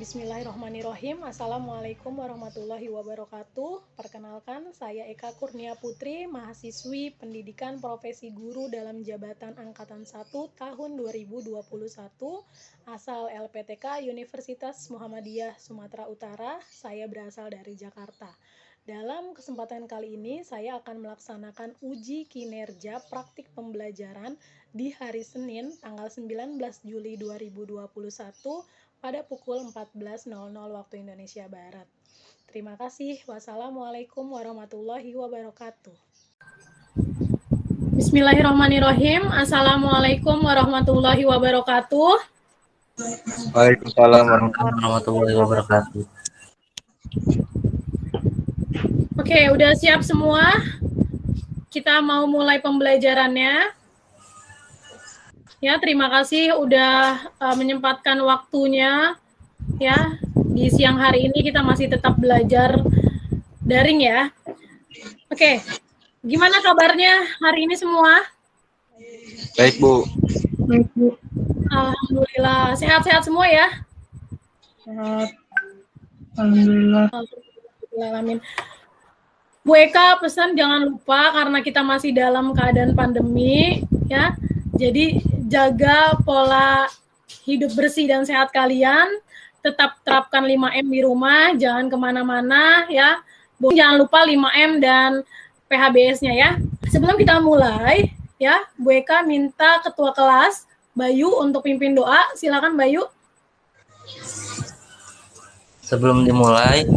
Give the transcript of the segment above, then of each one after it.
Bismillahirrahmanirrahim. Assalamualaikum warahmatullahi wabarakatuh. Perkenalkan, saya Eka Kurnia Putri, mahasiswi Pendidikan Profesi Guru dalam Jabatan Angkatan 1 tahun 2021, asal LPTK Universitas Muhammadiyah Sumatera Utara. Saya berasal dari Jakarta. Dalam kesempatan kali ini, saya akan melaksanakan uji kinerja praktik pembelajaran di hari Senin, tanggal 19 Juli 2021, pada pukul 14.00 waktu Indonesia Barat. Terima kasih. Wassalamualaikum warahmatullahi wabarakatuh. Bismillahirrahmanirrahim. Assalamualaikum warahmatullahi wabarakatuh. Waalaikumsalam warahmatullahi wabarakatuh. Oke, udah siap semua? Kita mau mulai pembelajarannya. Ya, terima kasih udah menyempatkan waktunya. Ya, di siang hari ini kita masih tetap belajar daring ya. Oke, gimana kabarnya hari ini semua? Baik, Bu. Baik, Bu. Alhamdulillah, sehat-sehat semua ya? Sehat. Alhamdulillah. Amin. Bu Eka pesan jangan lupa karena kita masih dalam keadaan pandemi ya. Jadi jaga pola hidup bersih dan sehat kalian. Tetap terapkan 5M di rumah, jangan kemana-mana ya. Jangan lupa 5M dan PHBS-nya ya. Sebelum kita mulai ya, Bu Eka minta ketua kelas Bayu untuk pimpin doa. Silakan Bayu. Sebelum dimulai,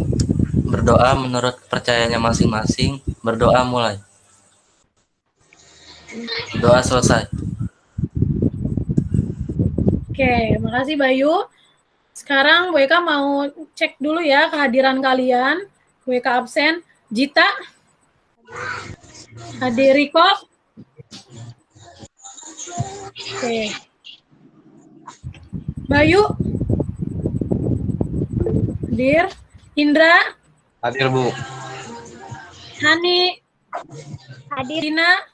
berdoa menurut kepercayaannya masing-masing. Berdoa mulai. Doa selesai. Oke, makasih Bayu. Sekarang Bu Eka mau cek dulu ya kehadiran kalian. Bu Eka absen. Jita? Hadir Riko? Oke. Bayu? Hadir. Indra? Hadir, Bu. Hani? Hadir. Rina?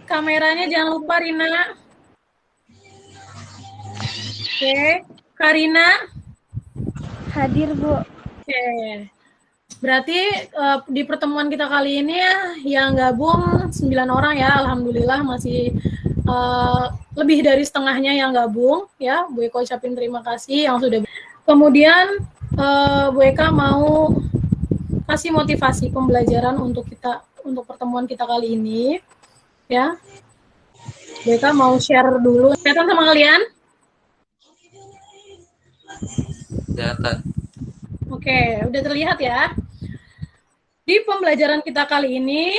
Kameranya jangan lupa Rina. Oke. Karina? Hadir, Bu. Oke. Berarti di pertemuan kita kali ini ya, yang gabung 9 orang ya, alhamdulillah masih lebih dari setengahnya yang gabung ya. Bu Eka ucapin terima kasih yang sudah. Kemudian Bu Eka mau kasih motivasi pembelajaran untuk pertemuan kita kali ini ya. Bu Eka mau share dulu. Kelihatan sama kalian? Kelihatan. Oke, udah terlihat ya. Di pembelajaran kita kali ini,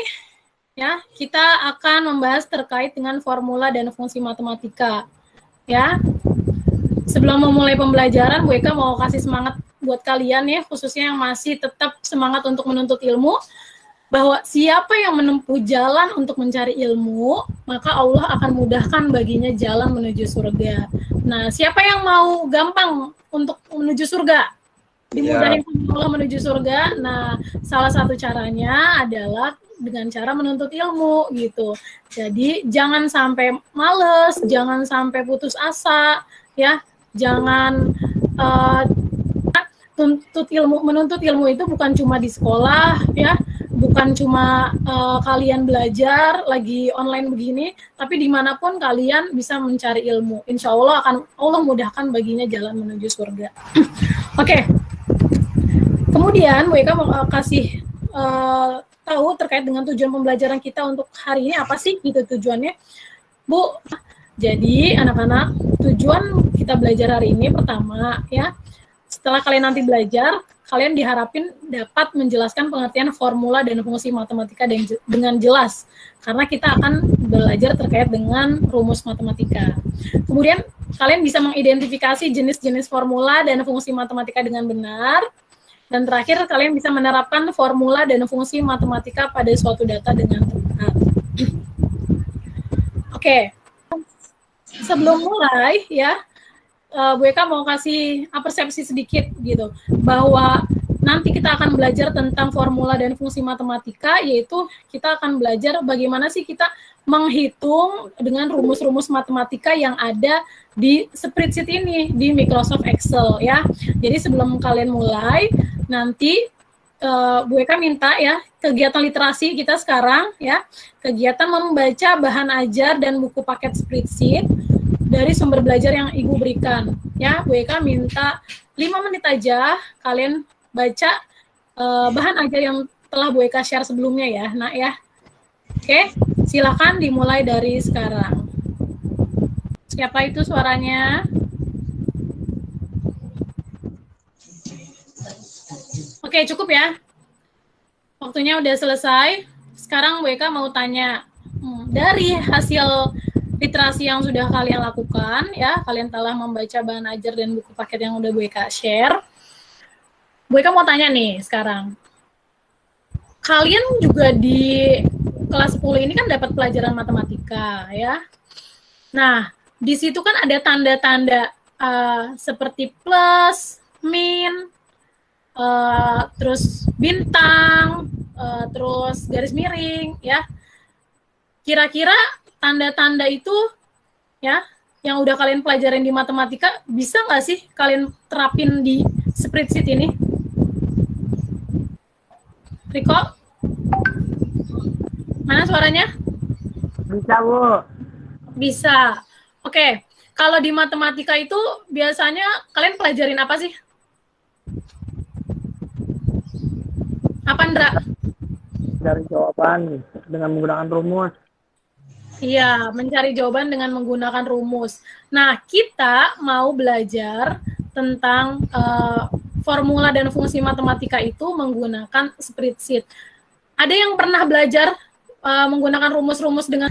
ya, kita akan membahas terkait dengan formula dan fungsi matematika. Ya, sebelum memulai pembelajaran, Bu Eka mau kasih semangat buat kalian ya, khususnya yang masih tetap semangat untuk menuntut ilmu, bahwa siapa yang menempuh jalan untuk mencari ilmu, maka Allah akan mudahkan baginya jalan menuju surga. Nah, siapa yang mau gampang untuk menuju surga? Dimudahin Allah menuju surga. Nah, salah satu caranya adalah dengan cara menuntut ilmu gitu. Jadi, jangan sampai males, jangan sampai putus asa, ya. Jangan menuntut ilmu itu bukan cuma di sekolah, ya. Bukan cuma kalian belajar lagi online begini, tapi dimanapun kalian bisa mencari ilmu. Insya Allah Allah mudahkan baginya jalan menuju surga. Oke. Kemudian Bu Eka mau kasih tahu terkait dengan tujuan pembelajaran kita untuk hari ini apa sih gitu tujuannya, Bu. Jadi anak-anak, tujuan kita belajar hari ini pertama ya, setelah kalian nanti belajar, kalian diharapin dapat menjelaskan pengertian formula dan fungsi matematika dengan jelas, karena kita akan belajar terkait dengan rumus matematika. Kemudian kalian bisa mengidentifikasi jenis-jenis formula dan fungsi matematika dengan benar, dan terakhir kalian bisa menerapkan formula dan fungsi matematika pada suatu data dengan tepat. Oke, sebelum mulai ya, Bu Eka mau kasih persepsi sedikit gitu, bahwa nanti kita akan belajar tentang formula dan fungsi matematika, yaitu kita akan belajar bagaimana sih kita menghitung dengan rumus-rumus matematika yang ada di spreadsheet ini di Microsoft Excel ya. Jadi sebelum kalian mulai, nanti Bu Eka minta ya kegiatan literasi kita sekarang ya, kegiatan membaca bahan ajar dan buku paket spreadsheet dari sumber belajar yang Ibu berikan ya. Bu Eka minta 5 menit aja kalian baca bahan ajar yang telah Bu Eka share sebelumnya ya, Nak ya. Oke, silakan dimulai dari sekarang. Siapa itu suaranya? Oke, cukup ya. Waktunya udah selesai. Sekarang Bu Eka mau tanya, dari hasil literasi yang sudah kalian lakukan, ya, kalian telah membaca bahan ajar dan buku paket yang udah Bu Eka share. Bu Eka mau tanya nih sekarang. Kalian juga di kelas 10 ini kan dapat pelajaran matematika, ya. Nah, di situ kan ada tanda-tanda seperti plus, min, terus bintang, terus garis miring, ya. Kira-kira tanda-tanda itu, ya, yang udah kalian pelajarin di matematika, bisa nggak sih kalian terapin di spreadsheet ini? Riko? Mana suaranya? Bisa, Bu. Bisa. Oke. Kalau di matematika itu biasanya kalian pelajarin apa sih? Apa, Ndra? Dari jawaban dengan menggunakan rumus. Iya, mencari jawaban dengan menggunakan rumus. Nah, kita mau belajar tentang formula dan fungsi matematika itu menggunakan spreadsheet. Ada yang pernah belajar menggunakan rumus-rumus dengan...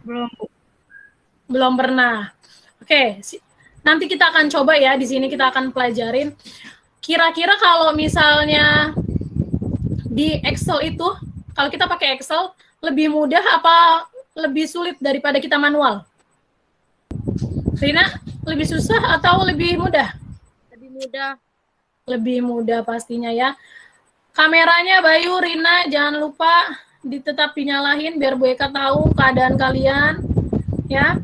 Belum. Belum pernah. Oke, nanti kita akan coba ya, di sini kita akan pelajarin. Kira-kira kalau misalnya di Excel itu, kalau kita pakai Excel, lebih mudah apa lebih sulit daripada kita manual? Rina, lebih susah atau lebih mudah? Lebih mudah. Lebih mudah pastinya ya. Kameranya Bayu, Rina, jangan lupa tetap dinyalain biar Bu Eka tahu keadaan kalian. Ya.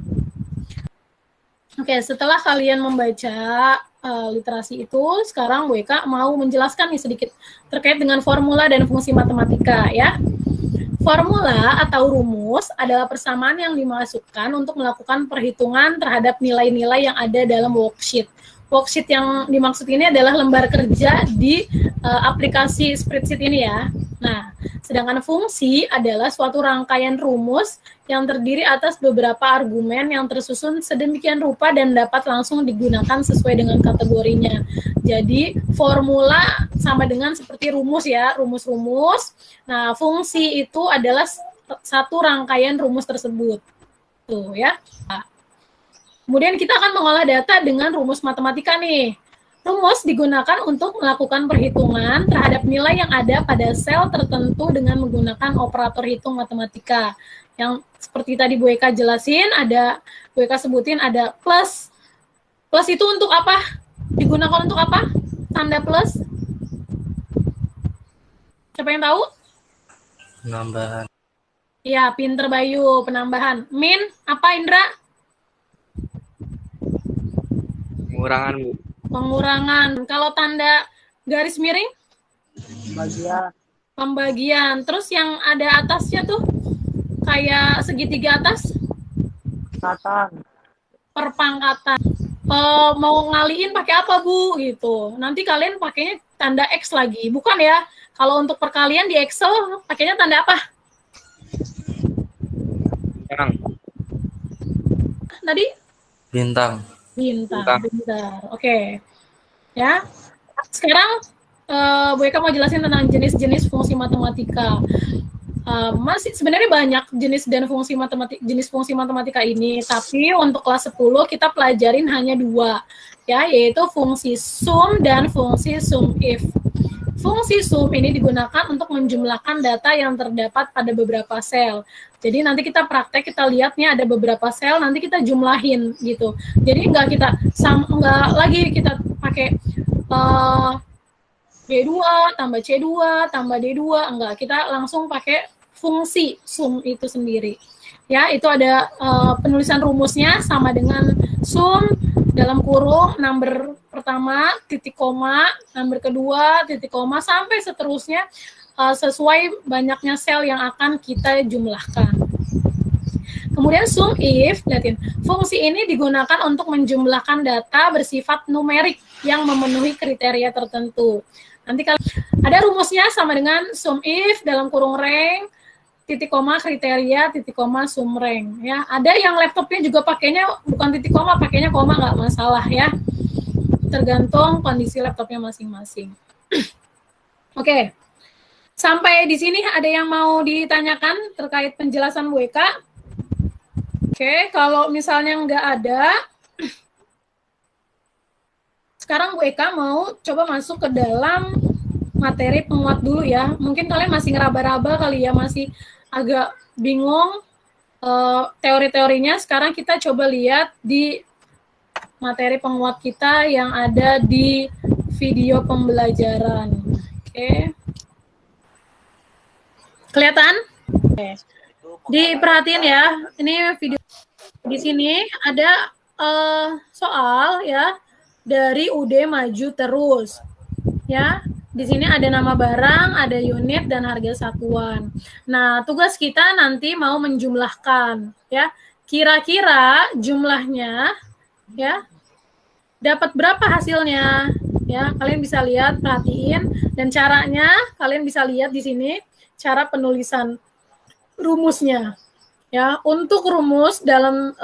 Oke, setelah kalian membaca literasi itu, sekarang Bu Eka mau menjelaskan nih sedikit terkait dengan formula dan fungsi matematika ya. Formula atau rumus adalah persamaan yang dimasukkan untuk melakukan perhitungan terhadap nilai-nilai yang ada dalam worksheet. Worksheet yang dimaksud ini adalah lembar kerja di aplikasi spreadsheet ini ya. Nah, sedangkan fungsi adalah suatu rangkaian rumus yang terdiri atas beberapa argumen yang tersusun sedemikian rupa dan dapat langsung digunakan sesuai dengan kategorinya. Jadi, formula sama dengan seperti rumus ya, rumus-rumus. Nah, fungsi itu adalah satu rangkaian rumus tersebut. Tuh ya. Nah, kemudian kita akan mengolah data dengan rumus matematika nih. Rumus digunakan untuk melakukan perhitungan terhadap nilai yang ada pada sel tertentu dengan menggunakan operator hitung matematika. Yang seperti tadi Bu Eka jelasin, Bu Eka sebutin ada plus. Plus itu untuk apa? Digunakan untuk apa? Tanda plus? Siapa yang tahu? Penambahan. Iya, pinter Bayu, penambahan. Min, apa Indra? Pengurangan, Bu. Pengurangan. Kalau tanda garis miring? Bagian. Pembagian. Terus yang ada atasnya tuh kayak segitiga atas? Pangkatan. Perpangkatan. Mau ngalihin pakai apa Bu? Gitu. Nanti kalian pakainya tanda X lagi. Bukan ya. Kalau untuk perkalian di Excel pakainya tanda apa? Bintang. Tadi? Bintang. Bintang. Oke. Ya. Sekarang Bu Eka mau jelasin tentang jenis-jenis fungsi matematika. Masih sebenarnya banyak jenis fungsi matematika ini, tapi untuk kelas 10 kita pelajarin hanya 2, ya, yaitu fungsi sum dan fungsi sum if. fungsi sum ini digunakan untuk menjumlahkan data yang terdapat pada beberapa sel. Jadi nanti kita praktek, kita lihatnya ada beberapa sel, nanti kita jumlahin gitu. Jadi nggak lagi kita pakai B2 tambah C2 tambah D2, enggak, kita langsung pakai fungsi sum itu sendiri. Ya, itu ada penulisan rumusnya sama dengan sum dalam kurung number pertama titik koma, number kedua titik koma, sampai seterusnya sesuai banyaknya sel yang akan kita jumlahkan. Kemudian sum if, lihatin, fungsi ini digunakan untuk menjumlahkan data bersifat numerik yang memenuhi kriteria tertentu. Nanti kalau ada rumusnya sama dengan sum if dalam kurung rank titik koma kriteria titik koma sum rank, ya. Ada yang laptopnya juga pakainya bukan titik koma, pakainya koma, nggak masalah ya, tergantung kondisi laptopnya masing-masing. Oke, sampai di sini ada yang mau ditanyakan terkait penjelasan WK? Oke, kalau misalnya nggak ada, sekarang WK mau coba masuk ke dalam materi penguat dulu ya. Mungkin kalian masih ngeraba-raba kali ya, masih agak bingung teori-teorinya. Sekarang kita coba lihat di materi penguat kita yang ada di video pembelajaran. Oke. Kelihatan? Oke. Diperhatiin ya, ini video di sini ada soal ya dari UD maju terus. Ya. Di sini ada nama barang, ada unit, dan harga satuan. Nah, tugas kita nanti mau menjumlahkan, ya. Kira-kira jumlahnya, ya, dapat berapa hasilnya? Ya, kalian bisa lihat, perhatiin, dan caranya kalian bisa lihat di sini cara penulisan rumusnya. Ya, untuk rumus dalam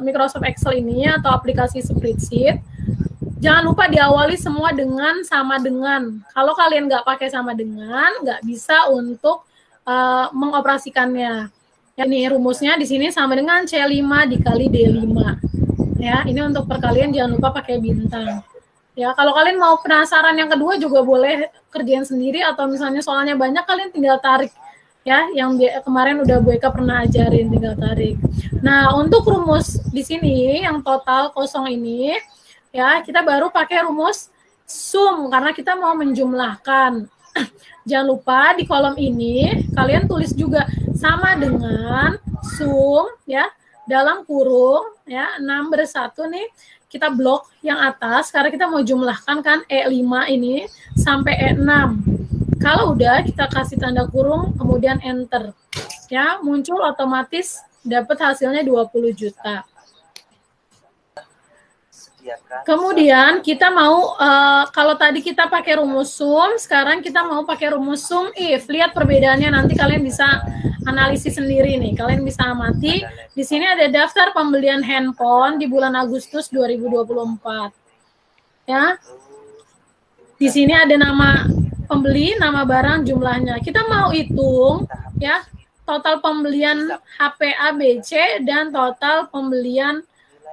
Microsoft Excel ini atau aplikasi spreadsheet, jangan lupa diawali semua dengan sama dengan. Kalau kalian nggak pakai sama dengan, nggak bisa untuk mengoperasikannya. Ya, ini rumusnya di sini sama dengan C5 dikali D5. Ya, ini untuk perkalian jangan lupa pakai bintang. Ya, kalau kalian mau penasaran yang kedua juga boleh kerjain sendiri, atau misalnya soalnya banyak, kalian tinggal tarik. Ya, yang kemarin udah Bu Eka pernah ajarin, tinggal tarik. Nah, untuk rumus di sini yang total kosong ini, ya, kita baru pakai rumus sum karena kita mau menjumlahkan. Jangan lupa di kolom ini kalian tulis juga sama dengan sum ya dalam kurung ya number 1 nih, kita blok yang atas karena kita mau jumlahkan kan E5 ini sampai E6. Kalau udah kita kasih tanda kurung kemudian enter. Ya, muncul otomatis dapat hasilnya 20 juta. Kemudian kita mau, kalau tadi kita pakai rumus sum, sekarang kita mau pakai rumus sum if. Lihat perbedaannya, nanti kalian bisa analisis sendiri nih. Kalian bisa amati. Di sini ada daftar pembelian handphone di bulan Agustus 2024. Ya. Di sini ada nama pembeli, nama barang, jumlahnya. Kita mau hitung ya total pembelian HP ABC dan total pembelian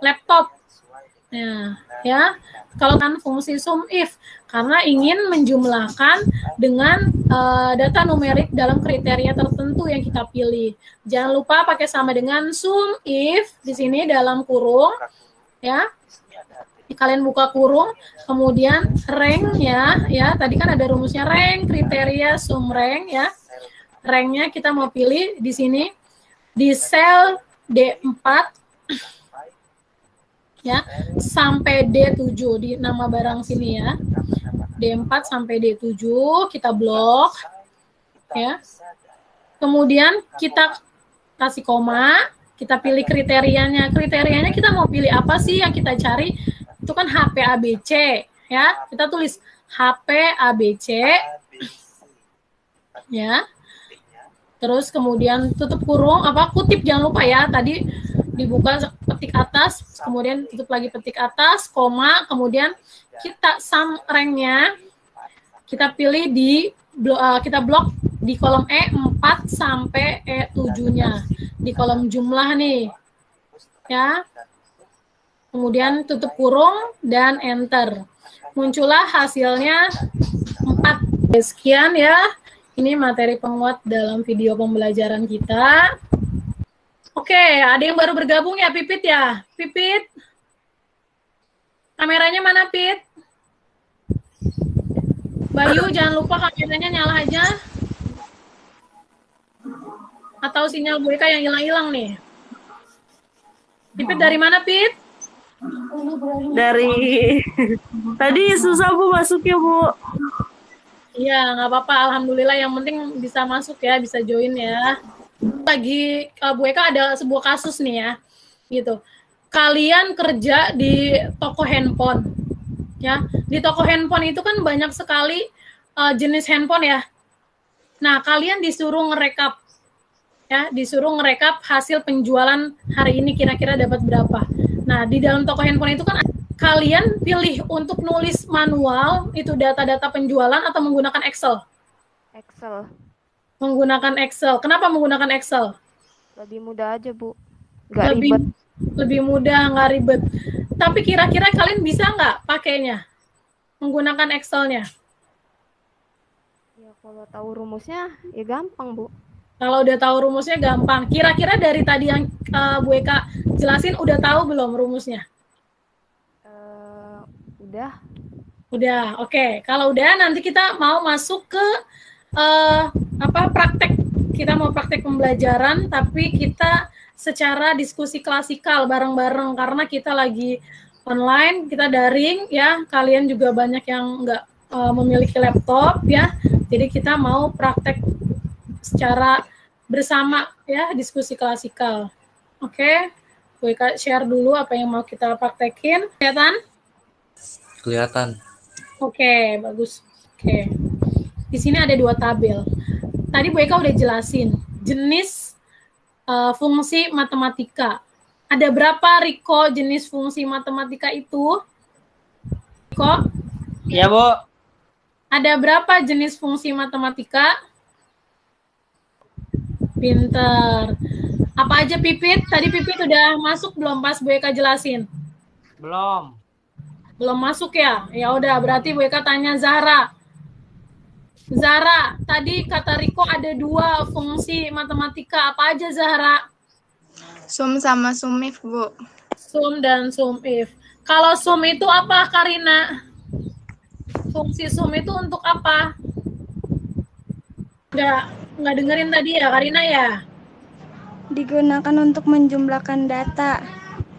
laptop. Ya, kalau kan fungsi sum if karena ingin menjumlahkan dengan data numerik dalam kriteria tertentu yang kita pilih. Jangan lupa pakai sama dengan sum if di sini dalam kurung, ya. Kalian buka kurung, kemudian rank ya. Tadi kan ada rumusnya rank, kriteria, sum rank ya. Ranknya kita mau pilih di sini di sel D4. Ya, sampai D7 di nama barang sini ya. D4 sampai D7 kita blok ya. Kemudian kita kasih koma, kita pilih kriterianya. Kriterianya kita mau pilih apa sih yang kita cari? Itu kan HP ABC ya. Kita tulis HP ABC ya. Terus kemudian tutup kurung, kutip jangan lupa ya. Tadi dibuka petik atas, kemudian tutup lagi petik atas, koma, kemudian kita sum ranknya, kita pilih kita blok di kolom E4 sampai E7-nya, di kolom jumlah nih, ya. Kemudian tutup kurung dan enter. Muncullah hasilnya 4 Sekian ya, ini materi penguat dalam video pembelajaran kita. Oke, ada yang baru bergabung ya, Pipit ya? Pipit, kameranya mana, Pit? Bayu, jangan lupa kameranya nyala aja. Atau sinyal BK yang hilang-hilang nih. Pipit dari mana, Pit? Dari tadi susah Bu masuknya Bu. Iya, nggak apa-apa. Alhamdulillah, yang penting bisa masuk ya, bisa join ya. Lagi Bu Eka ada sebuah kasus nih ya, gitu. Kalian kerja di toko handphone, ya. Di toko handphone itu kan banyak sekali jenis handphone ya. Nah, kalian disuruh ngerekap, ya, disuruh ngerekap hasil penjualan hari ini kira-kira dapat berapa. Nah, di dalam toko handphone itu kan kalian pilih untuk nulis manual itu data-data penjualan atau menggunakan Excel? Excel. Menggunakan Excel. Kenapa menggunakan Excel? Lebih mudah aja, Bu. Nggak ribet. Lebih mudah, nggak ribet. Tapi kira-kira kalian bisa nggak pakainya? Menggunakan Excel-nya? Ya, kalau tahu rumusnya, ya gampang, Bu. Kalau udah tahu rumusnya gampang. Kira-kira dari tadi yang Bu Eka jelasin, udah tahu belum rumusnya? Udah. Udah, oke. Kalau udah, nanti kita mau masuk ke praktek. Kita mau praktek pembelajaran, tapi kita secara diskusi klasikal bareng-bareng karena kita lagi online, kita daring ya. Kalian juga banyak yang nggak memiliki laptop ya. Jadi kita mau praktek secara bersama ya, diskusi klasikal. Oke. Gue share dulu apa yang mau kita praktekin. Kelihatan? Kelihatan. Oke, bagus. Oke. Di sini ada 2 tabel. Tadi Bu Eka udah jelasin jenis fungsi matematika. Ada berapa, Riko, jenis fungsi matematika itu? Riko? Iya, Bu. Ada berapa jenis fungsi matematika? Pinter. Apa aja, Pipit? Tadi Pipit udah masuk belum pas Bu Eka jelasin? Belum. Belum masuk ya? Ya udah, berarti Bu Eka tanya Zahra. Zahra, tadi kata Riko ada 2 fungsi matematika. Apa aja, Zahra? Sum sama sumif, Bu. Sum dan sumif. Kalau sum itu apa, Karina? Fungsi sum itu untuk apa? Nggak dengerin tadi ya, Karina ya? Digunakan untuk menjumlahkan data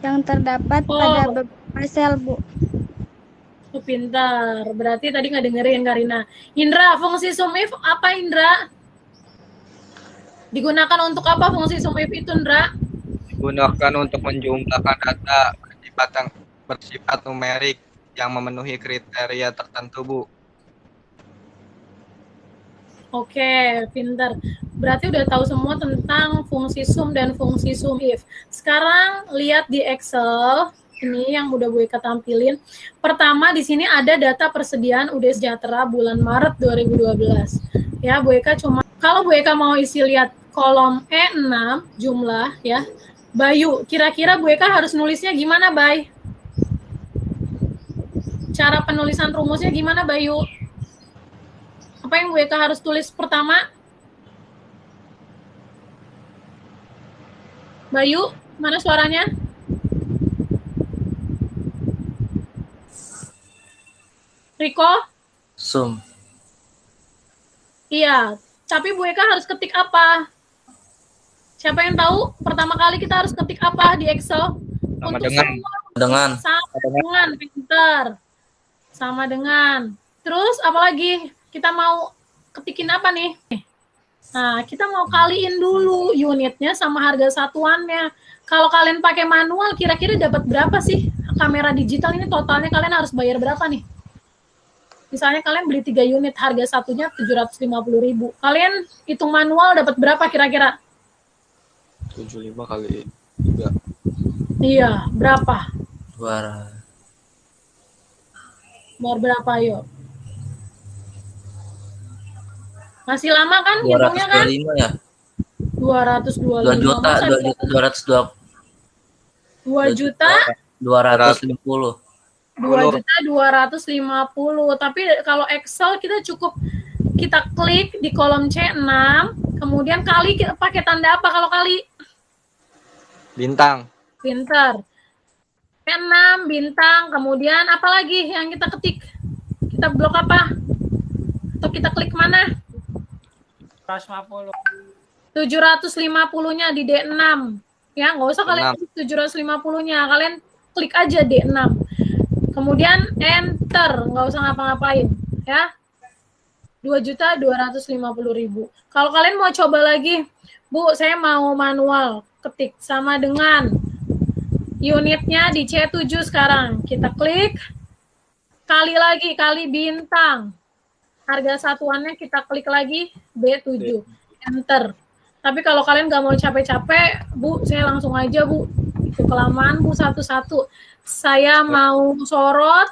yang terdapat pada beberapa sel, Bu. Pintar. Berarti tadi nggak dengerin, Karina. Indra, fungsi sumif apa, Indra? Digunakan untuk apa fungsi sumif itu, Indra? Digunakan untuk menjumlahkan data bersifat numerik yang memenuhi kriteria tertentu, Bu. Oke, pintar. Berarti udah tahu semua tentang fungsi sum dan fungsi sumif. Sekarang lihat di Excel. Ini yang udah Bu Eka tampilin. Pertama di sini ada data persediaan UD Sejahtera bulan Maret 2012. Ya, Bu Eka kalau Bu Eka mau isi lihat kolom E6 jumlah ya. Bayu, kira-kira Bu Eka harus nulisnya gimana, Bay? Cara penulisan rumusnya gimana, Bayu? Apa yang Bu Eka harus tulis pertama? Bayu, mana suaranya? Riko? Sum. Iya, tapi Bu Eka harus ketik apa? Siapa yang tahu? Pertama kali kita harus ketik apa di Excel? Sama Untuk dengan. semua. Dengan. Sama dengan, pinter. Sama dengan. Terus apa lagi? Kita mau ketikin apa nih? Nah, kita mau kaliin dulu unitnya sama harga satuannya. Kalau kalian pakai manual, kira-kira dapat berapa sih? Kamera digital ini totalnya kalian harus bayar berapa nih? Misalnya kalian beli 3 unit, harga satunya 750.000. Kalian hitung manual dapat berapa kira-kira? 75 kali 3. Iya, berapa? 200. Mau berapa, yuk? Masih lama kan hitungnya kan? 225 ya? 225. 2 juta, 2 juta 2 juta 250. 2.250.000. Tapi kalau Excel kita cukup kita klik di kolom C6, kemudian kali pakai tanda apa kalau kali? Bintang. Pinter. C6, bintang, kemudian apa lagi yang kita ketik? Kita blok apa? Atau kita klik mana? 150. 750-nya di D6. Ya, nggak usah kalian klik 750-nya. Kalian klik aja D6. Kemudian enter, nggak usah ngapa-ngapain. Ya, 2.250.000. Kalau kalian mau coba lagi, Bu, saya mau manual, ketik sama dengan unitnya di C7 sekarang. Kita klik, kali lagi, kali bintang. Harga satuannya kita klik lagi, B7. Enter. Tapi kalau kalian nggak mau capek-capek, Bu, saya langsung aja, Bu. Itu kelamaan, Bu, satu-satu. Saya mau sorot,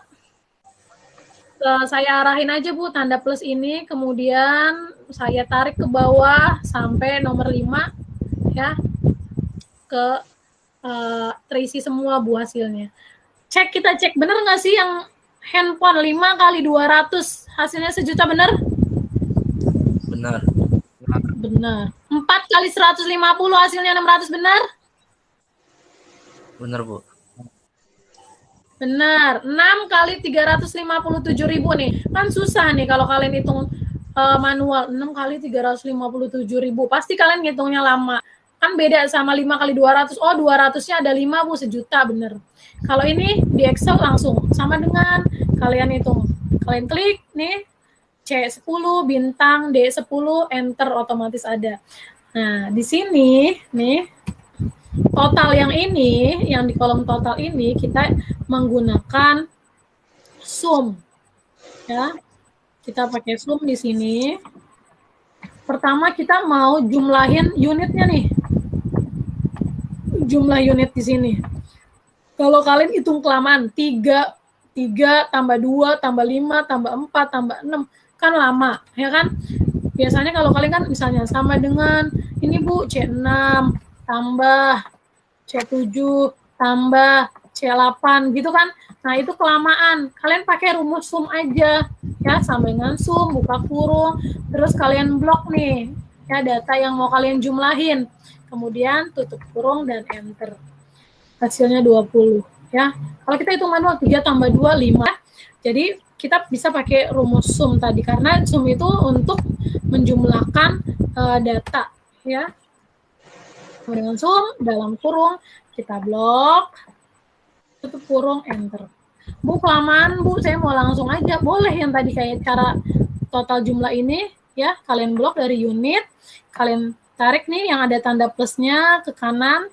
saya arahin aja, Bu, tanda plus ini, kemudian saya tarik ke bawah sampai nomor 5, ya, terisi semua, Bu, hasilnya. Kita cek bener nggak sih yang handphone 5 kali 200 hasilnya 1 juta, bener? Benar. Benar. 4 kali 150 hasilnya 600, benar? Benar, Bu. Benar. 6 kali 357.000 nih. Kan susah nih kalau kalian hitung manual. 6 kali 357.000. Pasti kalian ngitungnya lama. Kan beda sama 5 kali 200. Oh, 200-nya ada 5, Bu, 1 juta, bener. Kalau ini di Excel langsung sama dengan kalian hitung. Kalian klik nih C10 bintang D10 enter, otomatis ada. Nah, di sini nih total yang ini, yang di kolom total ini kita menggunakan sum. Ya. Kita pakai sum di sini. Pertama kita mau jumlahin unitnya nih. Jumlah unit di sini. Kalau kalian hitung kelamaan 3 tambah 2 tambah 5 tambah 4 tambah 6 kan lama, ya kan? Biasanya kalau kalian kan misalnya sama dengan ini, Bu, C6 tambah C7 tambah C8 gitu kan. Nah, itu kelamaan. Kalian pakai rumus sum aja, ya, sama dengan sum, buka kurung, terus kalian blok nih, ya, data yang mau kalian jumlahin. Kemudian tutup kurung dan enter. Hasilnya 20, ya. Kalau kita hitung manual 3 tambah 2 5. Jadi kita bisa pakai rumus sum tadi karena sum itu untuk menjumlahkan data, ya. Dengan sum dalam kurung kita blok, tutup kurung, enter. Bu, kelamaan, Bu, saya mau langsung aja. Boleh yang tadi kayak cara total jumlah ini, ya. Kalian blok dari unit, kalian tarik nih yang ada tanda plusnya ke kanan,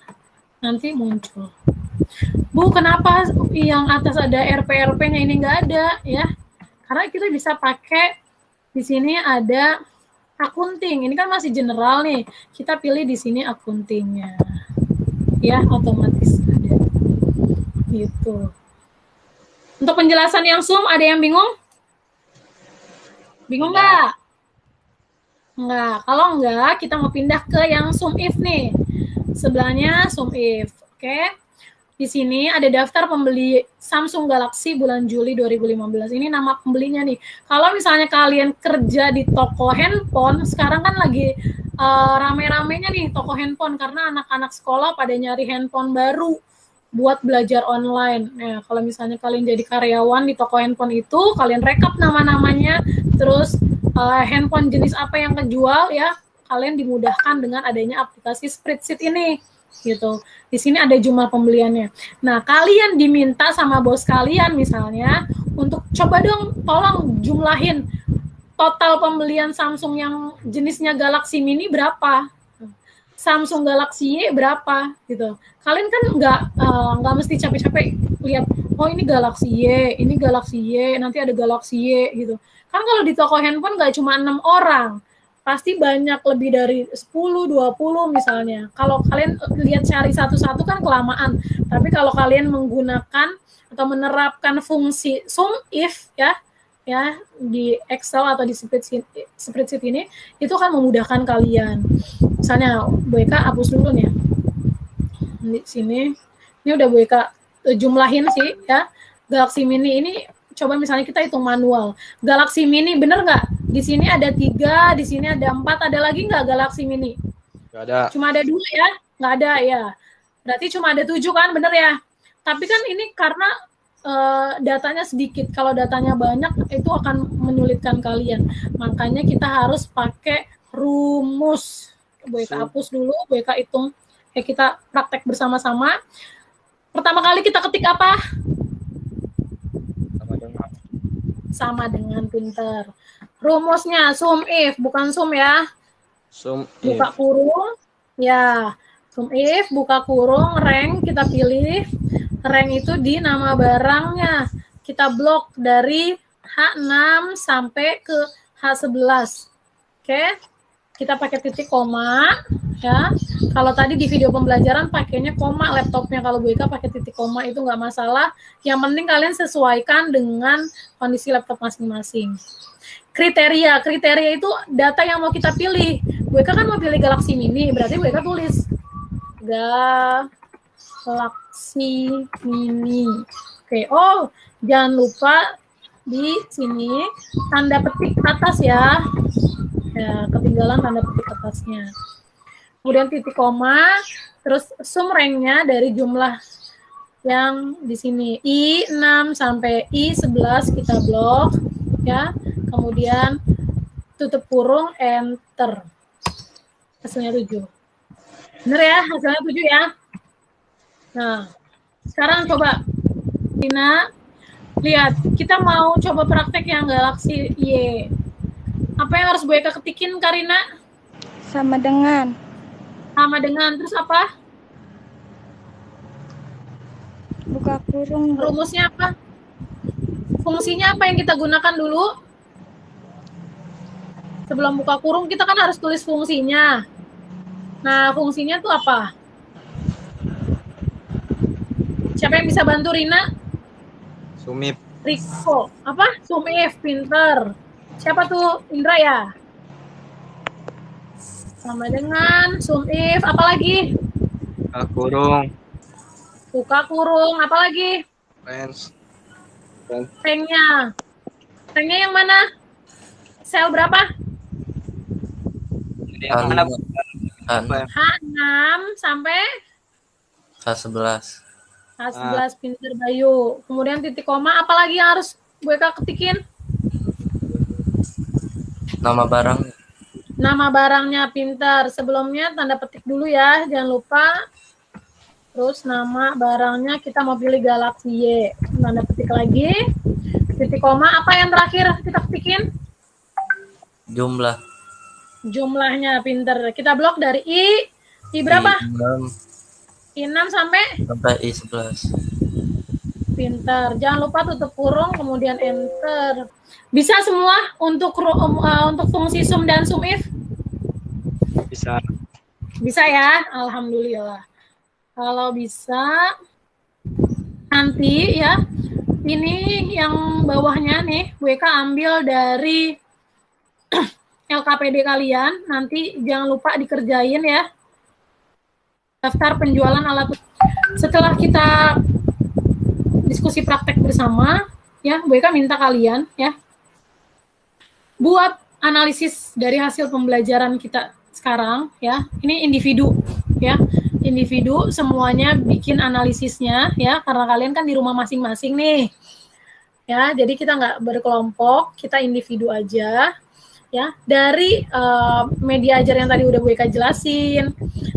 nanti muncul. Bu, kenapa yang atas ada RP-RP-nya ini nggak ada, ya? Karena kita bisa pakai di sini ada akunting. Ini kan masih general nih. Kita pilih di sini akuntingnya, ya, otomatis ada. Gitu. Untuk penjelasan yang sum, ada yang bingung? Bingung nggak? Nggak. Kalau nggak, kita mau pindah ke yang sum if nih. Sebelahnya sum if. Oke. Di sini ada daftar pembeli Samsung Galaxy bulan Juli 2015. Ini nama pembelinya nih. Kalau misalnya kalian kerja di toko handphone, sekarang kan lagi rame-ramenya nih toko handphone karena anak-anak sekolah pada nyari handphone baru buat belajar online. Nah, kalau misalnya kalian jadi karyawan di toko handphone itu, kalian rekap nama-namanya, terus handphone jenis apa yang kejual, ya, kalian dimudahkan dengan adanya aplikasi spreadsheet ini. Gitu. Di sini ada jumlah pembeliannya. Nah, kalian diminta sama bos kalian misalnya untuk coba dong tolong jumlahin total pembelian Samsung yang jenisnya Galaxy Mini berapa, Samsung Galaxy Y berapa gitu. Kalian kan nggak mesti capek-capek lihat, oh ini Galaxy Y, nanti ada Galaxy Y gitu. Kan kalau di toko handphone nggak cuma 6 orang, pasti banyak lebih dari 10, 20 misalnya. Kalau kalian lihat cari satu-satu kan kelamaan. Tapi kalau kalian menggunakan atau menerapkan fungsi sum if, ya di Excel atau di spreadsheet ini, itu kan memudahkan kalian. Misalnya Bu Eka hapus dulu nih. Di sini, ini udah Bu Eka jumlahin sih, ya. Galaxy Mini ini coba misalnya kita hitung manual. Galaxy Mini bener nggak? Di sini ada 3, di sini ada 4, ada lagi nggak Galaxy Mini? Nggak ada. Cuma ada 2 ya? Nggak ada ya. Berarti cuma ada 7 kan, bener ya? Tapi kan ini karena datanya sedikit. Kalau datanya banyak, itu akan menyulitkan kalian. Makanya kita harus pakai rumus. Boleh hapus dulu, boleh hitung. Kita praktek bersama-sama. Pertama kali kita ketik apa? Sama dengan pinter. Rumusnya sum if, bukan sum ya. Sum Buka kurung. Ya, sum if, buka kurung, rank kita pilih. Rank itu di nama barangnya. Kita blok dari H6 sampai ke H11. Oke. Kita pakai titik koma ya. Kalau tadi di video pembelajaran pakainya koma laptopnya, kalau Bu Eka pakai titik koma itu nggak masalah. Yang penting kalian sesuaikan dengan kondisi laptop masing-masing. Kriteria itu data yang mau kita pilih. Bu Eka kan mau pilih Galaxy Mini, berarti Bu Eka tulis Galaxy Mini. Oke, oh jangan lupa di sini tanda petik atas ya. Ya, ketinggalan tanda petik atasnya. Kemudian titik koma, terus sum ranknya dari jumlah yang di sini I6 sampai I11 kita blok ya. Kemudian tutup kurung, enter. Hasilnya 7. Bener ya, hasilnya 7 ya. Nah, sekarang coba Dina lihat, kita mau coba praktek yang Galaxy Y. Apa yang harus Bu Eka ketikin, Karina? Sama dengan. Sama dengan, terus apa? Buka kurung. Bu. Rumusnya apa? Fungsinya apa yang kita gunakan dulu? Sebelum buka kurung, kita kan harus tulis fungsinya. Nah, fungsinya tuh apa? Siapa yang bisa bantu, Rina? Sumip. Riko. Apa? Sumif, pinter. Siapa tuh? Indra ya? Sama dengan sum if, apa lagi? Buka kurung. Buka kurung, apa lagi? Range. Ranknya. Ranknya yang mana? Sel berapa? H6 sampai H11. H11, pinter Bayu. Kemudian titik koma, apa lagi yang harus Bu Eka ketikin? Nama barang. Nama barangnya, pintar. Sebelumnya tanda petik dulu ya, jangan lupa. Terus nama barangnya kita mau pilih Galaxy Y. Tanda petik lagi. Titik koma, apa yang terakhir kita ketikin? Jumlah. Jumlahnya, pintar. Kita blok dari I berapa? I6 sampai I11. Pintar. Jangan lupa tutup kurung, kemudian enter. Bisa semua untuk fungsi sum dan sum if? Bisa. Bisa ya, alhamdulillah. Kalau bisa, nanti ya, ini yang bawahnya nih, Bu Eka ambil dari LKPD kalian, nanti jangan lupa dikerjain ya. Daftar penjualan alat. Setelah kita diskusi praktek bersama, ya, Bu Eka minta kalian ya buat analisis dari hasil pembelajaran kita sekarang ya. Ini individu ya. Individu semuanya bikin analisisnya ya, karena kalian kan di rumah masing-masing nih. Ya, jadi kita nggak berkelompok, kita individu aja ya. Dari media ajar yang tadi udah Bu Eka jelasin,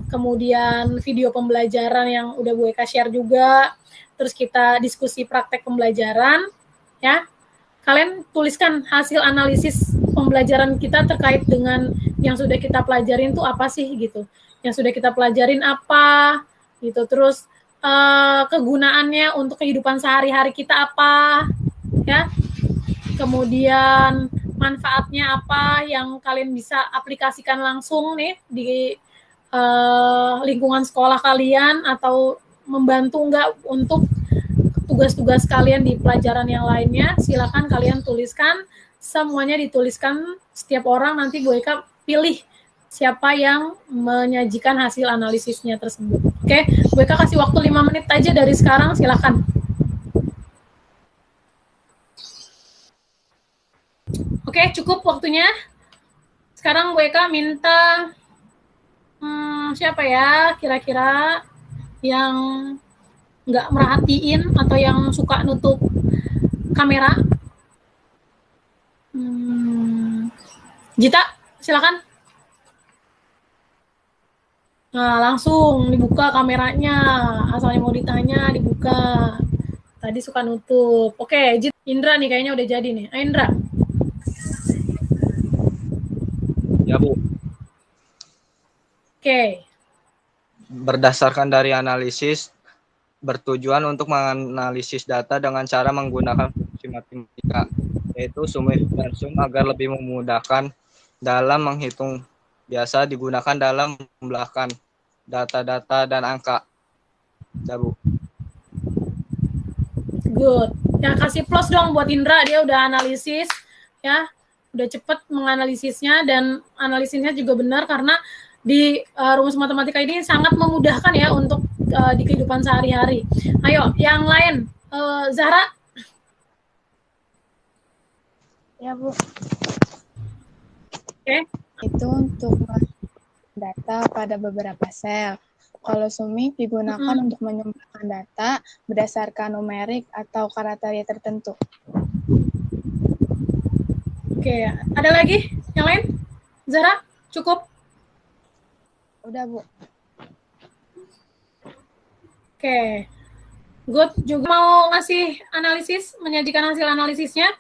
kemudian video pembelajaran yang udah Bu Eka share juga, terus kita diskusi praktek pembelajaran ya. Kalian tuliskan hasil analisis pembelajaran kita terkait dengan yang sudah kita pelajarin tuh apa sih gitu. Yang sudah kita pelajarin apa gitu. Terus kegunaannya untuk kehidupan sehari-hari kita apa ya. Kemudian manfaatnya apa yang kalian bisa aplikasikan langsung nih di lingkungan sekolah kalian, atau membantu enggak untuk tugas-tugas kalian di pelajaran yang lainnya. Silakan kalian tuliskan, semuanya dituliskan, setiap orang nanti Bu Eka pilih siapa yang menyajikan hasil analisisnya tersebut. Oke, Bu Eka kasih waktu 5 menit aja dari sekarang, silakan. Oke, cukup waktunya. Sekarang Bu Eka minta siapa ya kira-kira yang nggak merhatiin atau yang suka nutup kamera? Jita, silakan. Nah, langsung dibuka kameranya. Asalnya mau ditanya, dibuka. Tadi suka nutup. Oke, Indra nih kayaknya udah jadi nih. Ayo, Indra. Ya, Bu. Oke. Berdasarkan dari analisis, bertujuan untuk menganalisis data dengan cara menggunakan fungsi matematika, yaitu sum if dan sum agar lebih memudahkan dalam menghitung. Biasa digunakan dalam menjumlahkan data-data dan angka. Ya, Bu. Good. Ya, kasih plus dong buat Indra, dia udah analisis, ya. Udah cepet menganalisisnya dan analisisnya juga benar karena di rumus matematika ini sangat memudahkan ya untuk di kehidupan sehari-hari. Ayo, yang lain. Zahra. Ya, Bu. Oke. Itu untuk data pada beberapa sel. Kalau sumif digunakan untuk menyumbangkan data berdasarkan numerik atau kriteria tertentu. Oke, ada lagi yang lain? Zahra, cukup? Udah, Bu. Oke. Good, juga mau ngasih analisis, menyajikan hasil analisisnya.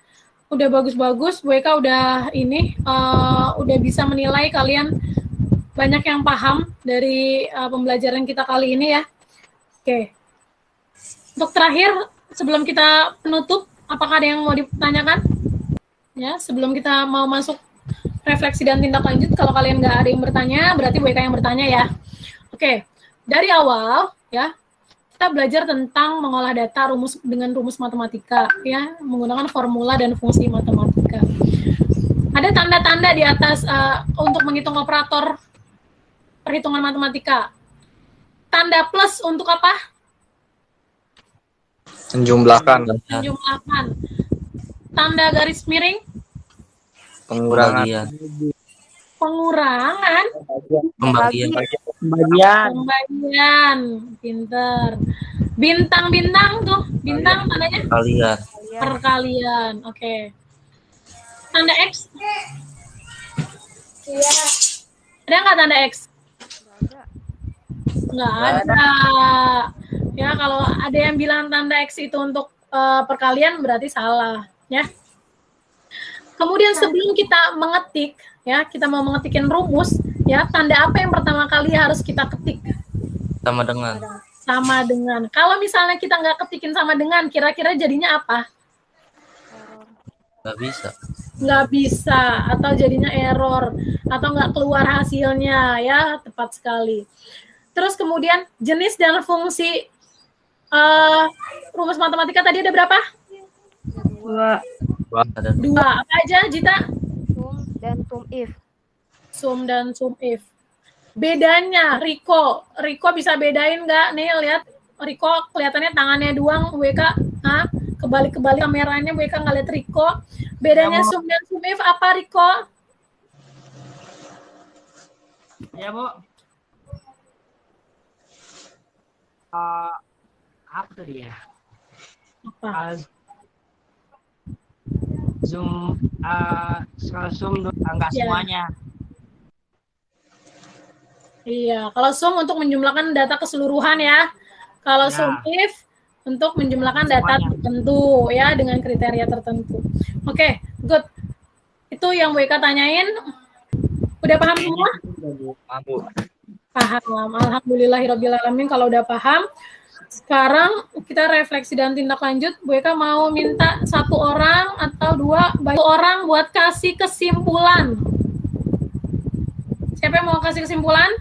Udah bagus-bagus, Bu Eka udah udah bisa menilai kalian banyak yang paham dari pembelajaran kita kali ini ya. Oke. Untuk terakhir, sebelum kita penutup, apakah ada yang mau ditanyakan? Ya, sebelum kita mau masuk refleksi dan tindak lanjut, kalau kalian nggak ada yang bertanya, berarti Bu Eka yang bertanya ya. Oke, dari awal ya, kita belajar tentang mengolah data dengan rumus matematika, ya, menggunakan formula dan fungsi matematika. Ada tanda-tanda di atas untuk menghitung operator perhitungan matematika. Tanda plus untuk apa? Menjumlahkan. Menjumlahkan. Tanda garis miring? Pengurangan. Pengurangan. Pembagian. Pembagian. Pinter. Bintang-bintang tuh. Bintang tandanya? Kalian. Perkalian. Oke. Tanda X? Iya. Ada nggak tanda X? Nggak ada. Ya, kalau ada yang bilang tanda X itu untuk perkalian berarti salah. Ya. Kemudian sebelum kita mengetik, ya, kita mau mengetikin rumus, ya, tanda apa yang pertama kali harus kita ketik? Sama dengan. Sama dengan. Kalau misalnya kita nggak ketikin sama dengan, kira-kira jadinya apa? Nggak bisa. Nggak bisa, atau jadinya error, atau nggak keluar hasilnya, ya, tepat sekali. Terus kemudian jenis dan fungsi rumus matematika tadi ada berapa? Dua. Apa aja, Jita? Sum dan sum if. Sum dan sum if. Bedanya, Riko bisa bedain nggak? Nih, lihat. Riko kelihatannya tangannya doang, WK. Kebalik-kebalik kameranya, WK nggak lihat Riko. Bedanya sum dan sum if apa, Riko? Ya, Bu. Apa tuh dia? Apa? Zoom, enggak semuanya. Iya, kalau sum untuk menjumlahkan data keseluruhan ya. Kalau sum if untuk menjumlahkan data tertentu ya dengan kriteria tertentu. Oke, good. Itu yang Bu Eka tanyain. Udah paham semua? Paham. Alhamdulillahirobbilalamin kalau udah paham. Sekarang kita refleksi dan tindak lanjut. Bu Eka mau minta satu orang atau dua orang buat kasih kesimpulan. Siapa yang mau kasih kesimpulan?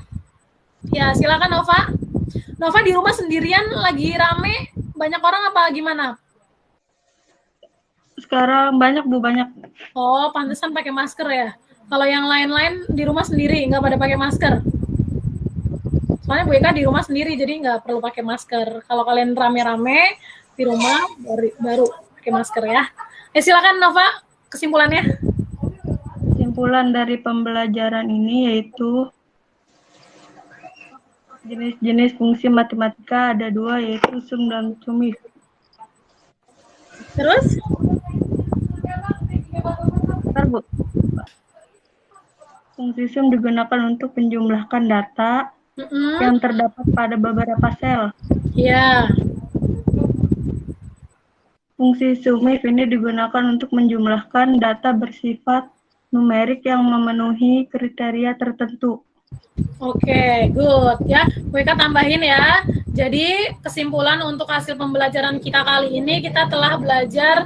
Ya, silakan Nova. Nova di rumah sendirian lagi rame, banyak orang apa gimana? Sekarang banyak, Bu, banyak. Oh, pantesan pakai masker ya. Kalau yang lain-lain di rumah sendiri, nggak pada pakai masker. Soalnya Bu Eka di rumah sendiri, jadi nggak perlu pakai masker. Kalau kalian rame-rame di rumah, baru pakai masker ya. Silakan Nova, kesimpulannya. kesimpulan dari pembelajaran ini yaitu jenis-jenis fungsi matematika ada 2, yaitu sum dan sumif. Terus? Bentar, Bu. Fungsi sum digunakan untuk menjumlahkan data yang terdapat pada beberapa sel. Iya. Fungsi sumif ini digunakan untuk menjumlahkan data bersifat numerik yang memenuhi kriteria tertentu. Oke, good ya. WK tambahin ya. Jadi kesimpulan untuk hasil pembelajaran kita kali ini, kita telah belajar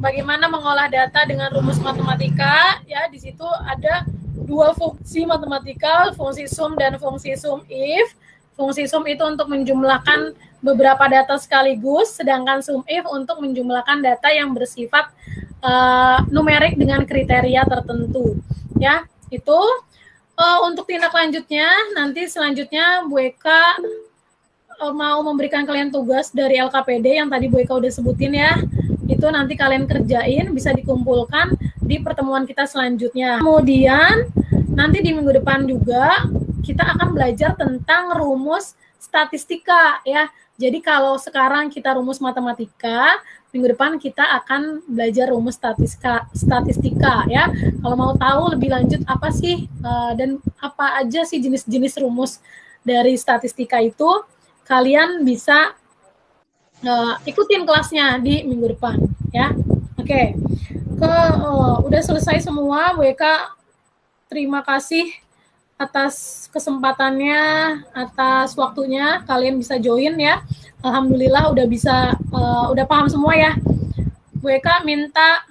bagaimana mengolah data dengan rumus matematika. Ya, di situ ada 2 fungsi matematika, fungsi sum dan fungsi sum if. Fungsi sum itu untuk menjumlahkan beberapa data sekaligus, sedangkan sum if untuk menjumlahkan data yang bersifat numerik dengan kriteria tertentu. Ya, itu. Untuk tindak lanjutnya, nanti selanjutnya Bu Eka mau memberikan kalian tugas dari LKPD yang tadi Bu Eka udah sebutin ya. Itu nanti kalian kerjain, bisa dikumpulkan di pertemuan kita selanjutnya. Kemudian, nanti di minggu depan juga, kita akan belajar tentang rumus statistika ya. Jadi kalau sekarang kita rumus matematika, minggu depan kita akan belajar rumus statistika ya. Kalau mau tahu lebih lanjut apa sih dan apa aja sih jenis-jenis rumus dari statistika itu, kalian bisa ikutin kelasnya di minggu depan ya. Oke. Udah selesai semua, Bu Eka. Terima kasih atas kesempatannya, atas waktunya. Kalian bisa join ya. Alhamdulillah udah bisa, udah paham semua ya. Bu Eka minta,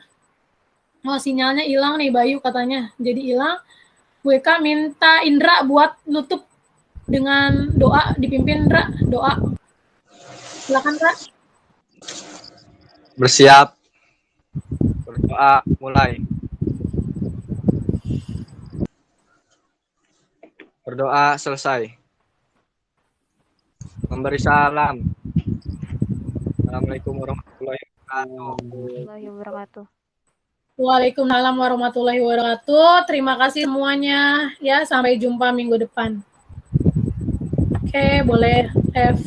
sinyalnya hilang nih Bayu katanya, jadi hilang. Bu Eka minta Indra buat nutup dengan doa, dipimpin Indra, doa. Silakan Indra. Bersiap. Berdoa, mulai. Berdoa, selesai. Memberi salam. Assalamualaikum warahmatullahi wabarakatuh. Waalaikumsalam warahmatullahi wabarakatuh. Terima kasih semuanya ya, sampai jumpa minggu depan. Oke, boleh F.